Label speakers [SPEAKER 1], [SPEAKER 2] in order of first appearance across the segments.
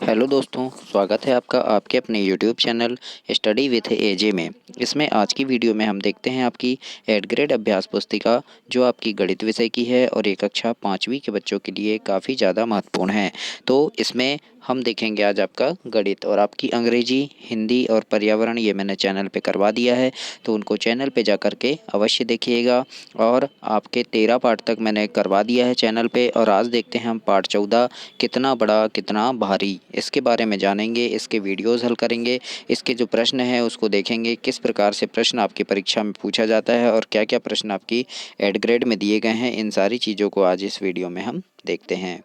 [SPEAKER 1] Hello दोस्तों, स्वागत है आपका आपके अपने यूट्यूब चैनल स्टडी विथ एजे में। इसमें आज की वीडियो में हम देखते हैं आपकी 8th ग्रेड अभ्यास पुस्तिका, जो आपकी गणित विषय की है और ये कक्षा 5वीं के बच्चों के लिए काफ़ी ज़्यादा महत्वपूर्ण है। तो इसमें हम देखेंगे आज आपका गणित और आपकी अंग्रेजी, हिंदी और पर्यावरण, ये मैंने चैनल पे करवा दिया है, तो उनको चैनल पे जा कर के अवश्य देखिएगा। और आपके 13 पार्ट तक मैंने करवा दिया है चैनल पे, और आज देखते हैं हम पार्ट 14, कितना बड़ा कितना भारी, इसके बारे में जानेंगे। इसके वीडियोज़ हल करेंगे, इसके जो प्रश्न हैं उसको देखेंगे, किस प्रकार से प्रश्न आपकी परीक्षा में पूछा जाता है और क्या क्या प्रश्न आपकी 8th ग्रेड में दिए गए हैं। इन सारी चीज़ों को आज इस वीडियो में हम देखते हैं।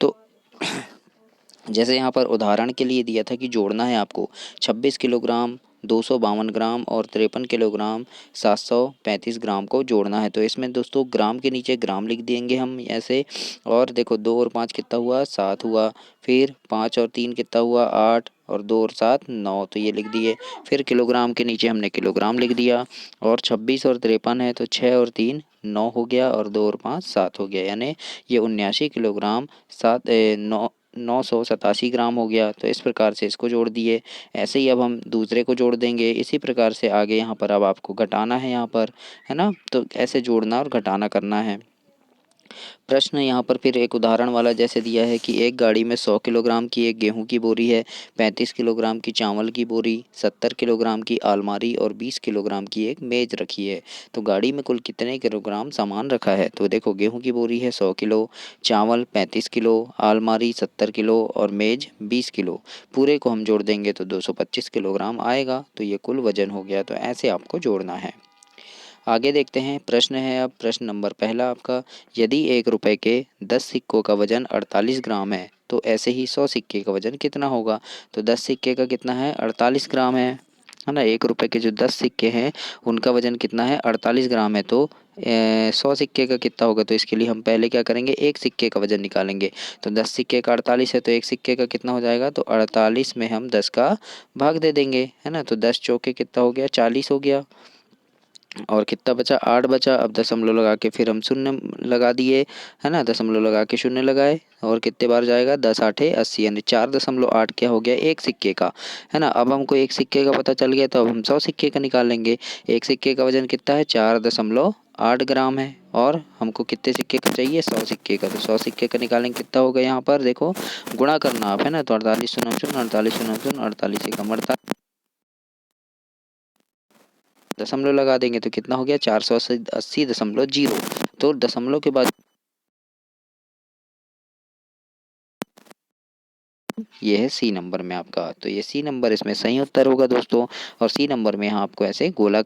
[SPEAKER 1] तो जैसे यहाँ पर उदाहरण के लिए दिया था कि जोड़ना है आपको 26 किलोग्राम, 252 ग्राम और 53 किलोग्राम 735 ग्राम को जोड़ना है। तो इसमें दोस्तों ग्राम के नीचे ग्राम लिख देंगे हम ऐसे। और देखो 2 और 5 कितना हुआ, 7 हुआ। फिर 5 और 3 कितना हुआ, 8 और 2 और 7 9, तो ये लिख दिए। फिर किलोग्राम के नीचे हमने किलोग्राम लिख दिया। और 26 और 53 है तो 6 और 3 9 हो गया, और 2 और 5 7 हो गया, यानी ये 79 किलोग्राम 987 ग्राम हो गया। तो इस प्रकार से इसको जोड़ दिए। ऐसे ही अब हम दूसरे को जोड़ देंगे। इसी प्रकार से आगे यहाँ पर अब आपको घटाना है, यहाँ पर है ना, तो ऐसे जोड़ना और घटाना करना है। प्रश्न यहाँ पर फिर एक उदाहरण वाला जैसे दिया है कि एक गाड़ी में 100 किलोग्राम की एक गेहूं की बोरी है, 35 किलोग्राम की चावल की बोरी, 70 किलोग्राम की आलमारी और 20 किलोग्राम की एक मेज रखी है। तो गाड़ी में कुल कितने किलोग्राम सामान रखा है। तो देखो गेहूं की बोरी है 100 किलो, चावल 35 किलो, आलमारी 70 किलो और मेज 20 किलो। पूरे को हम जोड़ देंगे तो 225 किलोग्राम आएगा। तो ये कुल वजन हो गया। तो ऐसे आपको जोड़ना है। आगे देखते हैं, प्रश्न है अब प्रश्न नंबर पहला आपका, यदि 1 रुपए के 10 सिक्कों का वजन 48 ग्राम है, तो ऐसे ही 100 सिक्के का वजन कितना होगा। तो 10 सिक्के का कितना है, 48 ग्राम है ना। 1 रुपए के जो 10 सिक्के हैं उनका वजन कितना है, 48 ग्राम है। तो 100 सिक्के का कितना होगा। तो इसके लिए हम पहले क्या करेंगे, एक सिक्के का वजन निकालेंगे। तो 10 सिक्के का 48 है तो एक सिक्के का कितना हो जाएगा, तो 48 में हम 10 का भाग दे देंगे, है ना। तो 10 चौके कितना हो गया, 40 हो गया। और कितना बचा, 8 बचा। अब दशमलव लगा के फिर हम शून्य लगा दिए, है ना। दशमलव लगा के शून्य लगाए, और कितने बार जाएगा, 10 आठे 80, यानी 4.8 क्या हो गया, एक सिक्के का, है ना। अब हमको एक सिक्के का पता चल गया, तो अब हम 100 सिक्के का निकालेंगे। एक सिक्के का वजन कितना है, 4.8 ग्राम है। और हमको कितने सिक्के का चाहिए, 100 सिक्के का। तो 100 सिक्के का निकालेंगे, कितना होगा, यहाँ पर देखो गुणा करना आप, है ना। तो 48 शून्य शून्य, 48 शून्य शून्य, 48 एकम 48, दशमलव लगा देंगे तो कितना हो गया, 480.0। तो दशमलव के बाद ये है सी नंबर में आपका। तो ये सी नंबर इसमें सही उत्तर होगा दोस्तों। और सी नंबर में यहाँ आपको ऐसे गोला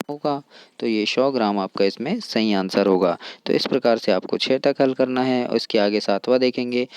[SPEAKER 1] होगा। तो ये 100 ग्राम आपका इसमें सही आंसर होगा। तो इस प्रकार से आपको 6 तक हल करना है, और इसके आगे 7वां देखेंगे।